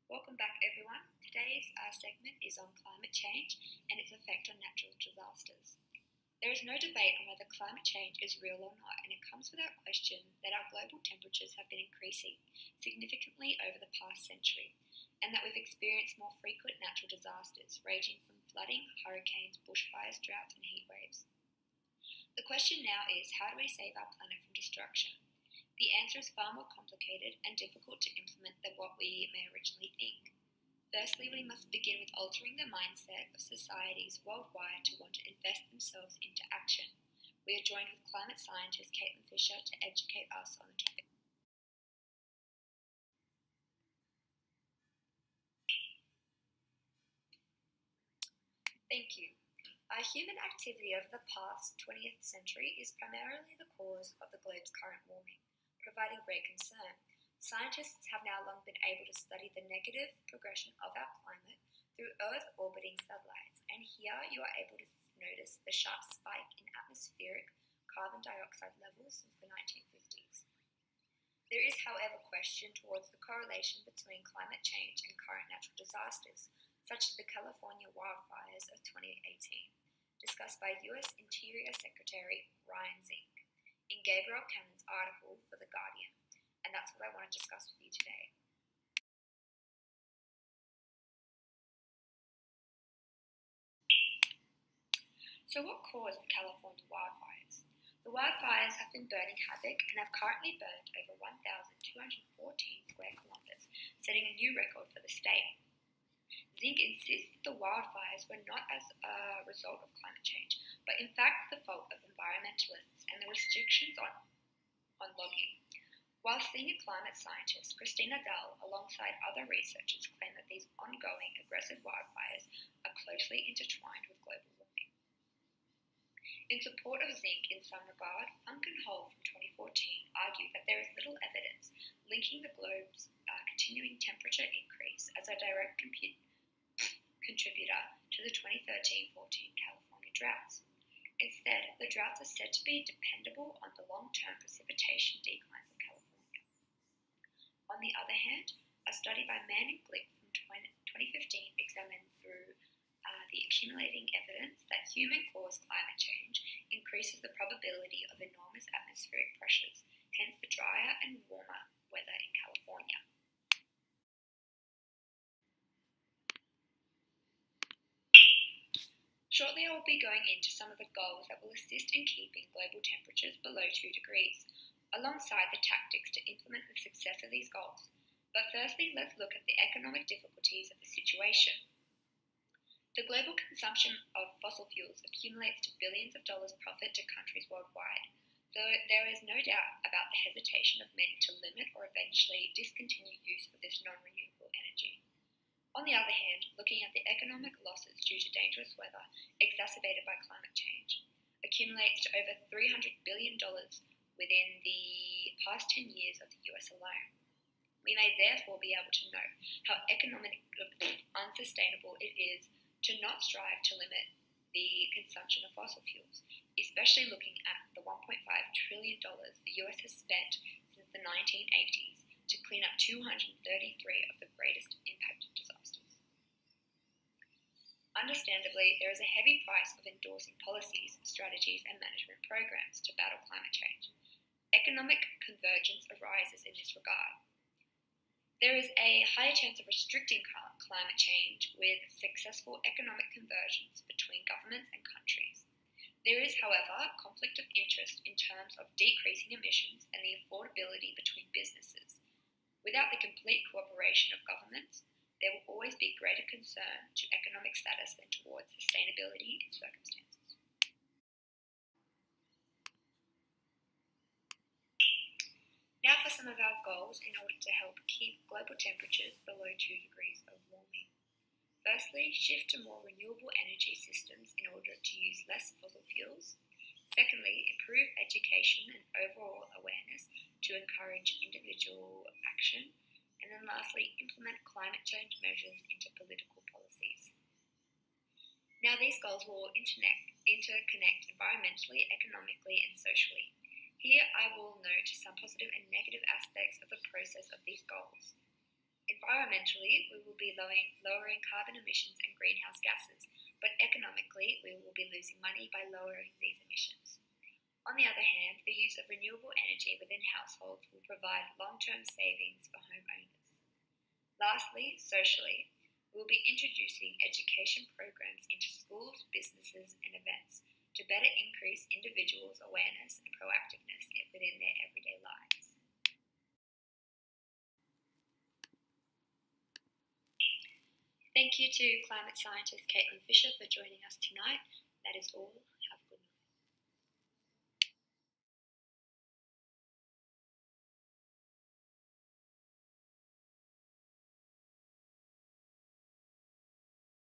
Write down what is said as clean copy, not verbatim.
Welcome back, everyone. Today's segment is on climate change and its effect on natural disasters. There is no debate on whether climate change is real or not, and it comes without question that our global temperatures have been increasing significantly over the past century, and that we've experienced more frequent natural disasters, ranging from flooding, hurricanes, bushfires, droughts, and heat waves. The question now is, how do we save our planet from destruction? The answer is far more complicated and difficult to implement than what we may originally think. Firstly, we must begin with altering the mindset of societies worldwide to want to invest themselves into action. We are joined with climate scientist Caitlin Fisher to educate us on the topic. Thank you. Human activity over the past 20th century is primarily the cause of the globe's current warming, providing great concern. Scientists have now long been able to study the negative progression of our climate through Earth-orbiting satellites, and here you are able to notice the sharp spike in atmospheric carbon dioxide levels since the 1950s. There is, however, question towards the correlation between climate change and current natural disasters, such as the California wildfires of 2018, discussed by U.S. Interior Secretary Ryan Zink in Gabriel Cannon's article for The Guardian, and that's what I want to discuss with you today. So what caused the California wildfires? The wildfires have been burning havoc and have currently burned over 1,214 square kilometres, setting a new record for the state. Zink insists that the wildfires were not as a result of climate change, but in fact the fault of environmentalists and the restrictions on logging. While senior climate scientist Christina Dahl, alongside other researchers, claim that these ongoing aggressive wildfires are closely intertwined with global warming. In support of Zink in some regard, Funk and Hull from 2014 argue that there is little evidence linking the globe's continuing temperature increase as a direct contributor to the 2013-14 California droughts. Instead, the droughts are said to be dependable on the long-term precipitation declines of California. On the other hand, a study by Mann and Glick from 2015 examined through the accumulating evidence that human-caused climate change increases the probability of enormous atmospheric pressures, hence the drier and warmer weather in California. Shortly I will be going into some of the goals that will assist in keeping global temperatures below 2 degrees, alongside the tactics to implement the success of these goals. But firstly, let's look at the economic difficulties of the situation. The global consumption of fossil fuels accumulates to billions of dollars profit to countries worldwide, though there is no doubt about the hesitation of many to limit or eventually discontinue use of this non-renewable energy. On the other hand, looking at the economic losses due to dangerous weather exacerbated by climate change accumulates to over $300 billion within the past 10 years of the US alone. We may therefore be able to note how economically unsustainable it is to not strive to limit the consumption of fossil fuels, especially looking at the $1.5 trillion the US has spent since the 1980s to clean up 233 of the greatest impacted disasters. Understandably, there is a heavy price of endorsing policies, strategies, and management programs to battle climate change. Economic convergence arises in this regard. There is a higher chance of restricting climate change with successful economic convergence between governments and countries. There is, however, conflict of interest in terms of decreasing emissions and the affordability between businesses. Without the complete cooperation of governments, there will always be greater concern to economic status than towards sustainability in circumstances. Now for some of our goals in order to help keep global temperatures below 2 degrees of warming. Firstly, shift to more renewable energy systems in order to use less fossil fuels. Secondly, improve education and overall awareness to encourage individual action. And then lastly, implement climate change measures into political policies. Now these goals will interconnect environmentally, economically, and socially. Here I will note some positive and negative aspects of the process of these goals. Environmentally, we will be lowering carbon emissions and greenhouse gases, but economically, we will be losing money by lowering these emissions. On the other hand, the use of renewable energy within households will provide long-term savings for homeowners. Lastly, socially, we will be introducing education programs into schools, businesses, and events to better increase individuals' awareness and proactiveness within their everyday lives. Thank you to climate scientist Caitlin Fisher for joining us tonight. That is all.